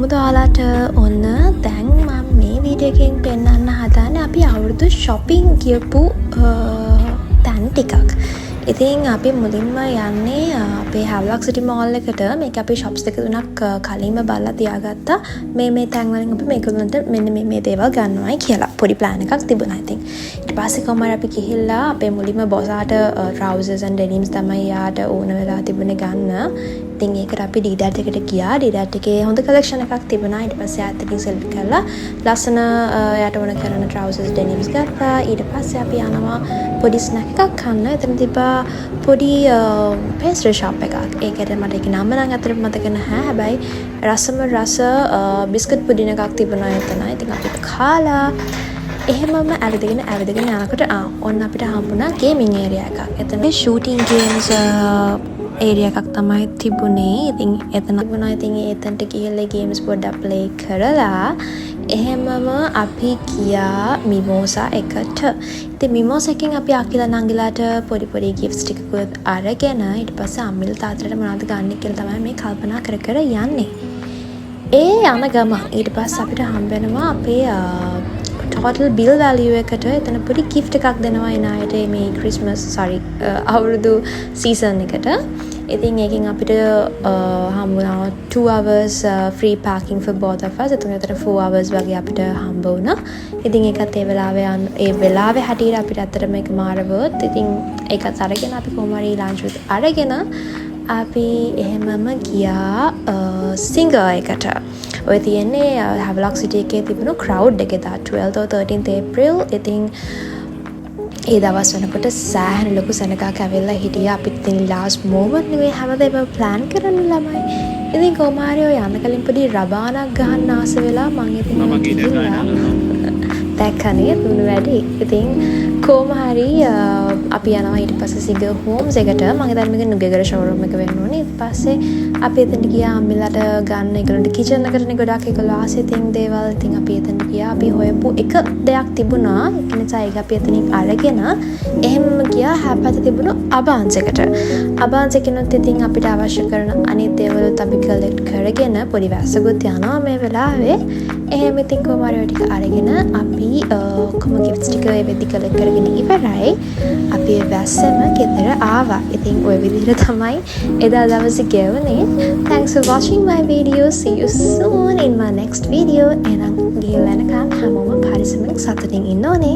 කොහොමද ඔයාලට ඔන්න දැන් මම මේ වීඩියෝ එකෙන් පෙන්වන්න හදන්නේ අපි අවුරුදු shopping ගියපු තැන් ටිකක්. ඉතින් අපි මුලින්ම යන්නේ අපේ Havelock City Mall එකට. මේක අපි shops දෙක තුනක් කලින්ම බලලා තියාගත්තා. මේ තැන් වලින් අපි මේගොල්ලන්ට මෙන්න මේ දේවල් ගන්නවායි කියලා පොඩි plan එකක් තිබුණා ඉතින්. ඊට පස්සේ කොහමද අපි ගිහිල්ලා අපේ මුලින්ම බොසාට trousers and denims තමයි යාට ඕන වෙලා තිබුණේ ගන්න. ඉතින් ඒකට අපි ඩීඩාට් එකට ගියා. ඩීඩාට් එකේ හොඳ collection එකක් තිබුණා. ඊට පස්සේ ආත් එකකින් select කරලා ලස්සන යාට ඕන කරන trousers denims ගත්තා. ඊට පස්සේ අපි යනවා පොඩි snack එකක් කන්න. එතන තිබ්බා පොඩි pastry shop එකක්. ඒකට මට ඒක නම නම් අතට මතක නැහැ. හැබැයි රසම රස බිස්කට් පුඩින් එකක් තිබුණා එතන. ඉතින් අපි කාලා එහෙමම ඇවිදගෙන යනකොට ඔන්න අපිට හම්බුණා ගේමින් ඒරියා එකක්. එතන shooting games ඒරියා එකක් තමයි තිබුණේ. ඉතින් එතන තිබුණා. ඉතින් එතනට ගිහලා ගේම්ස් පොඩ්ඩක් ප්ලේ කරලා එහෙමම අපි ගියා මිමෝසා එකට. ඉතින් මිමෝසා එකෙන් අපි අකිලා නංගිලාට පොඩි ගිෆ්ට්ස් ටිකකුත් අරගෙන ඊට පස්සේ අම්මිලා තාත්තට මොනවද ගන්න කියලා තමයි මේ කල්පනා කර යන්නේ. ඒ යන ගමන් ඊට පස්සේ අපිට හම්බ වෙනවා අපේ total bill value එකට එතන පොඩි gift එකක් දෙනවා එන අයට මේ අවුරුදු season එකට. ඉතින් ඒකෙන් අපිට හම්බුණා 2 hours free parking for both of us. එතකොට 4 hours වගේ අපිට හම්බ වුණා. ඉතින් ඒකත් ඒ වෙලාවේ හැටියට අපිට අතට මේක මාරවොත් ඉතින් ඒකත් අරගෙන අපි කොහොම හරි lunch අරගෙන අපි එහෙමම ගියා singer එකට. ඔය තියෙන්නේ Havelock City එකේ තිබුණු crowd එකේ 12th or 13th April. ඉතින් ඒ දවස් වෙනකොට සෑහෙන ලොකු සෙනගක් ඇවිල්ලා හිටියා. අපිත් ඉතින් last moment නේ හැමදේම plan කරන්න ළමයි. ඉතින් කොහොම හරි ඔය යන්න කලින් පොඩි රබානක් ගහන්න ආස වෙලා මම ඉතින් දැක්කනේ දුණු වැඩි. ඉතින් කොහොම හරි අපි යනවා ඊට පස්සේ සිගර් හෝම්ස් එකට. මම හිතන්නේ මේක නුගේගල showroom එක වෙන්න ඕනේ. ඊට පස්සේ අපි එතනට ගියා අම්මිලාට ගන්න ඒගොල්ලන්ට කිචන් එකටනේ ගොඩක් ඒගොල්ලෝ ආසේ තින් දේවල්. ඉතින් අපි එතනට ගියා. අපි හොයපු එක දෙයක් තිබුණා. ඒක නිසා ඒක අපි එතනින් අරගෙන එහෙම ගියා හැපැත තිබුණු අබාන්ස් එකට. අබාන්ස් එකනොත් ඉතින් අපිට අවශ්‍ය කරන අනිත් දේවලුත් අපි කලෙක්ට් කරගෙන පොඩි වැස්සකුත් යනවා මේ වෙලාවේ. එහෙම ඉතින් කොහොම හරි ටික අරගෙන අපි ඔක්කොම ගිෆ්ට්ස් ටික ඒ වෙද්දි කලෙක්ට් කරගෙන ඉවරයි. අපි වැස්සෙම ගෙදර ආවා. ඉතින් ওই විදිහට තමයි එදා දවසේ ගෙවුනේ. Thanks for watching my video. See you soon in my next video. එහෙනම් ගිහලා යනකම් හැමෝම පරිස්සමෙන් සතුටින් ඉන්න ඕනේ.